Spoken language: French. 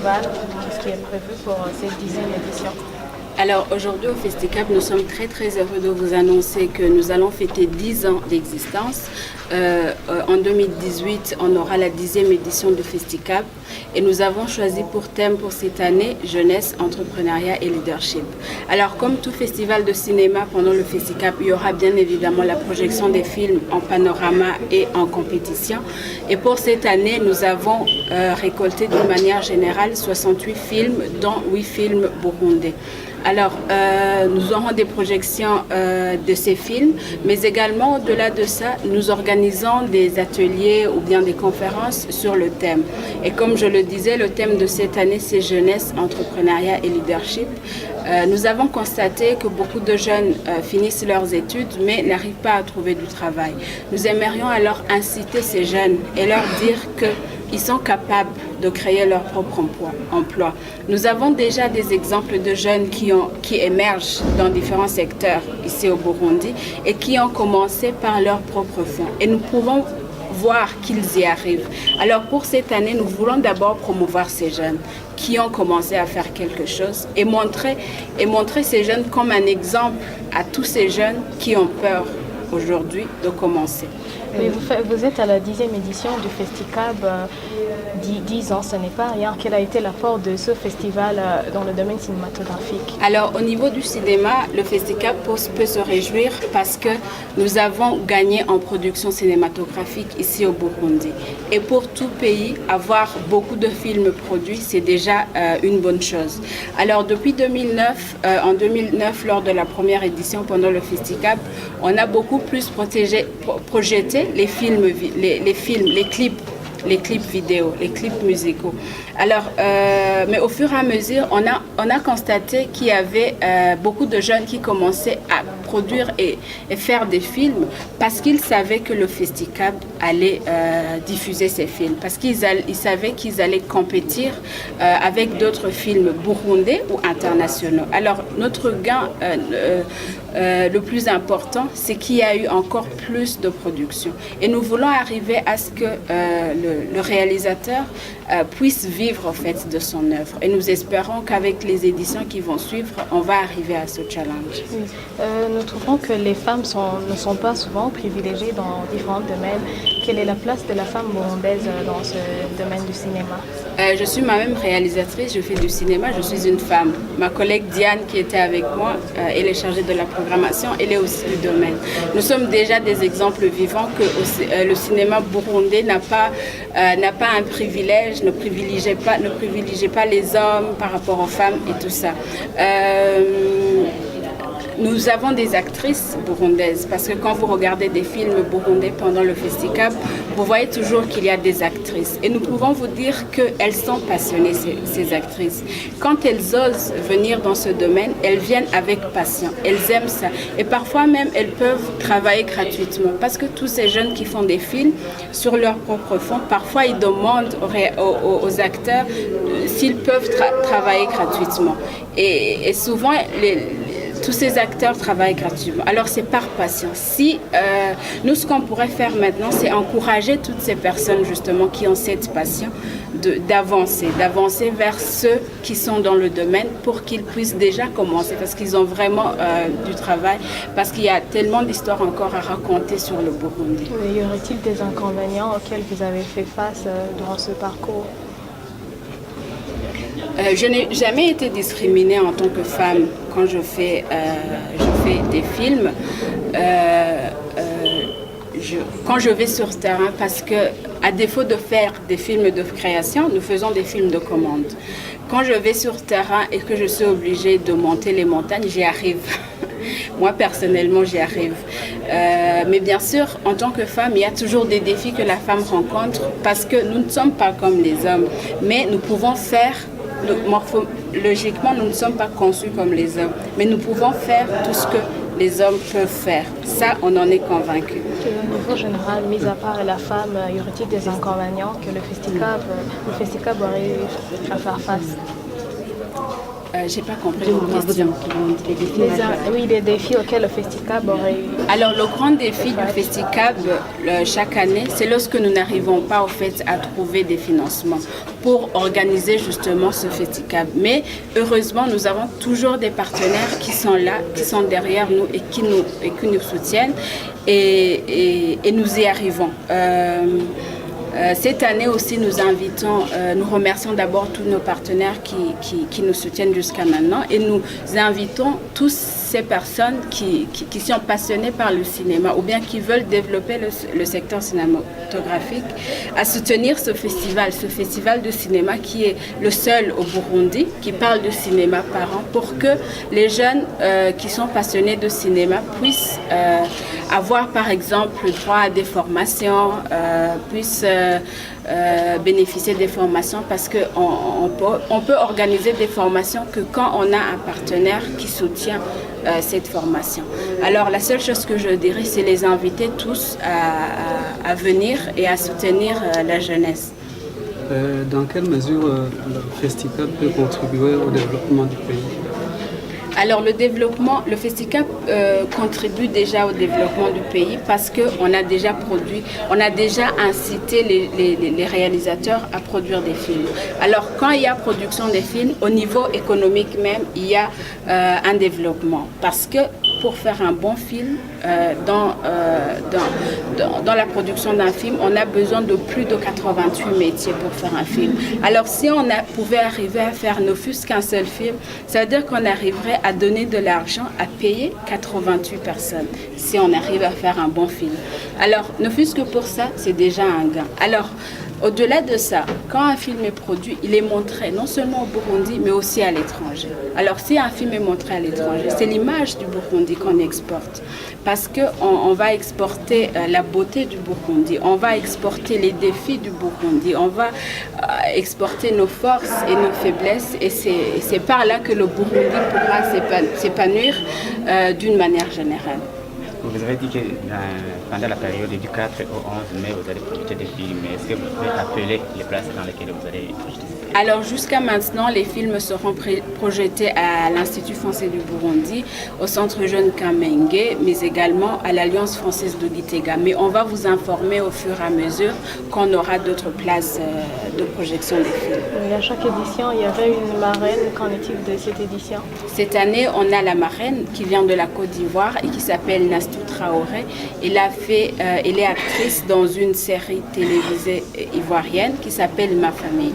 festival? Qu'est-ce qui est prévu pour cette 10e édition? Alors aujourd'hui au Festicap, nous sommes très heureux de vous annoncer que nous allons fêter 10 ans d'existence. En 2018, on aura la 10e édition du Festicap et nous avons choisi pour thème pour cette année jeunesse, entrepreneuriat et leadership. Alors comme tout festival de cinéma pendant le Festicap, il y aura bien évidemment la projection des films en panorama et en compétition. Et pour cette année, nous avons récolté d'une manière générale 68 films, dont 8 films burundais. Alors, nous aurons des projections de ces films, mais également au-delà de ça, nous organisons des ateliers ou bien des conférences sur le thème. Et comme je le disais, le thème de cette année, c'est jeunesse, entrepreneuriat et leadership. Nous avons constaté que beaucoup de jeunes finissent leurs études, mais n'arrivent pas à trouver du travail. Nous aimerions alors inciter ces jeunes et leur dire qu'ils sont capables de créer leur propre emploi. Nous avons déjà des exemples de jeunes qui émergent dans différents secteurs ici au Burundi et qui ont commencé par leurs propres fonds. Et nous pouvons voir qu'ils y arrivent. Alors pour cette année, nous voulons d'abord promouvoir ces jeunes qui ont commencé à faire quelque chose et montrer ces jeunes comme un exemple à tous ces jeunes qui ont peur aujourd'hui de commencer. Mais vous êtes à la 10e édition du Festicap, 10 ans, ce n'est pas rien. Quel a été l'apport de ce festival dans le domaine cinématographique? Alors au niveau du cinéma, le Festicap peut se réjouir parce que nous avons gagné en production cinématographique ici au Burundi. Et pour tout pays, avoir beaucoup de films produits, c'est déjà une bonne chose. Alors depuis 2009, en 2009, lors de la première édition pendant le Festicap, on a beaucoup plus projeté les films, les clips vidéo, les clips musicaux. Alors, mais au fur et à mesure, on a constaté qu'il y avait beaucoup de jeunes qui commençaient à produire et faire des films parce qu'ils savaient que le Festicap allait diffuser ces films, parce qu'ils savaient qu'ils allaient compétir avec d'autres films burundais ou internationaux. Alors, notre gain le plus important, c'est qu'il y a eu encore plus de production. Et nous voulons arriver à ce que le réalisateur puisse vivre en fait de son œuvre. Et nous espérons qu'avec les éditions qui vont suivre, on va arriver à ce challenge. Oui. Nous trouvons que les femmes ne sont pas souvent privilégiées dans différents domaines. Quelle est la place de la femme burundaise dans ce domaine du cinéma? Je suis moi-même réalisatrice, je fais du cinéma, je suis une femme. Ma collègue Diane qui était avec moi, elle est chargée de la programmation, elle est aussi du domaine. Nous sommes déjà des exemples vivants que le cinéma burundais n'a pas un privilège, ne privilégie pas les hommes par rapport aux femmes et tout ça. Nous avons des actrices burundaises parce que quand vous regardez des films burundais pendant le Festicap, vous voyez toujours qu'il y a des actrices. Et nous pouvons vous dire qu'elles sont passionnées, ces actrices. Quand elles osent venir dans ce domaine, elles viennent avec passion. Elles aiment ça. Et parfois même, elles peuvent travailler gratuitement. Parce que tous ces jeunes qui font des films sur leur propre fonds, parfois ils demandent aux acteurs s'ils peuvent travailler gratuitement. Et souvent, tous ces acteurs travaillent gratuitement. Alors c'est par passion. Nous, ce qu'on pourrait faire maintenant, c'est encourager toutes ces personnes justement qui ont cette passion d'avancer vers ceux qui sont dans le domaine pour qu'ils puissent déjà commencer parce qu'ils ont vraiment du travail, parce qu'il y a tellement d'histoires encore à raconter sur le Burundi. Mais y aurait-il des inconvénients auxquels vous avez fait face durant ce parcours? Je n'ai jamais été discriminée en tant que femme quand je fais des films. Quand je vais sur terrain, parce que à défaut de faire des films de création, nous faisons des films de commande. Quand je vais sur terrain et que je suis obligée de monter les montagnes, j'y arrive. Moi, personnellement, j'y arrive. Mais bien sûr, en tant que femme, il y a toujours des défis que la femme rencontre parce que nous ne sommes pas comme les hommes. Mais nous pouvons faire, morphologiquement, nous ne sommes pas conçus comme les hommes. Mais nous pouvons faire tout ce que les hommes peuvent faire. Ça, on en est convaincu. Au niveau général, mis à part la femme, y aurait-il des inconvénients que le Festicap aurait à faire face? J'ai pas compris votre question. Oui, les défis auxquels le Festicab aurait eu. Alors, le grand défi du Festicab chaque année, c'est lorsque nous n'arrivons pas au fait à trouver des financements pour organiser justement ce Festicab. Mais heureusement, nous avons toujours des partenaires qui sont là, qui sont derrière nous et qui nous soutiennent et nous y arrivons. Cette année aussi, nous remercions d'abord tous nos partenaires qui nous soutiennent jusqu'à maintenant et nous invitons tous ces personnes qui sont passionnées par le cinéma ou bien qui veulent développer le secteur cinématographique à soutenir ce festival de cinéma qui est le seul au Burundi qui parle de cinéma par an pour que les jeunes qui sont passionnés de cinéma puissent avoir par exemple droit à des formations, puissent bénéficier des formations parce qu'on peut organiser des formations que quand on a un partenaire qui soutient cette formation. Alors la seule chose que je dirais, c'est les inviter tous à venir et à soutenir la jeunesse. Dans quelle mesure le Festicab peut contribuer au développement du pays? Alors le Festicab contribue déjà au développement du pays parce qu'on a déjà incité les réalisateurs à produire des films. Alors quand il y a production des films, au niveau économique même, il y a un développement parce que pour faire un bon film, dans la production d'un film, on a besoin de plus de 88 métiers pour faire un film. Alors si on pouvait arriver à faire ne fût-ce qu'un seul film, ça veut dire qu'on arriverait à donner de l'argent à payer 88 personnes si on arrive à faire un bon film. Alors ne fût-ce que pour ça, c'est déjà un gain. Alors au-delà de ça, quand un film est produit, il est montré non seulement au Burundi, mais aussi à l'étranger. Alors si un film est montré à l'étranger, c'est l'image du Burundi qu'on exporte. Parce qu'on va exporter la beauté du Burundi, on va exporter les défis du Burundi, on va exporter nos forces et nos faiblesses. Et c'est par là que le Burundi pourra s'épanouir d'une manière générale. Vous avez dit que pendant la période du 4 au 11 mai, vous allez projeter des films. Est-ce que vous pouvez rappeler les places dans lesquelles vous allez projeter? Alors jusqu'à maintenant, les films seront projetés à l'Institut français du Burundi, au Centre Jeune Kamenge, mais également à l'Alliance française de Gitega. Mais on va vous informer au fur et à mesure qu'on aura d'autres places de projection des films. Et à chaque édition, il y avait une marraine. Qu'en est-il de cette édition? Cette année, on a la marraine qui vient de la Côte d'Ivoire et qui s'appelle Nastou Traoré. Elle est actrice dans une série télévisée ivoirienne qui s'appelle Ma famille.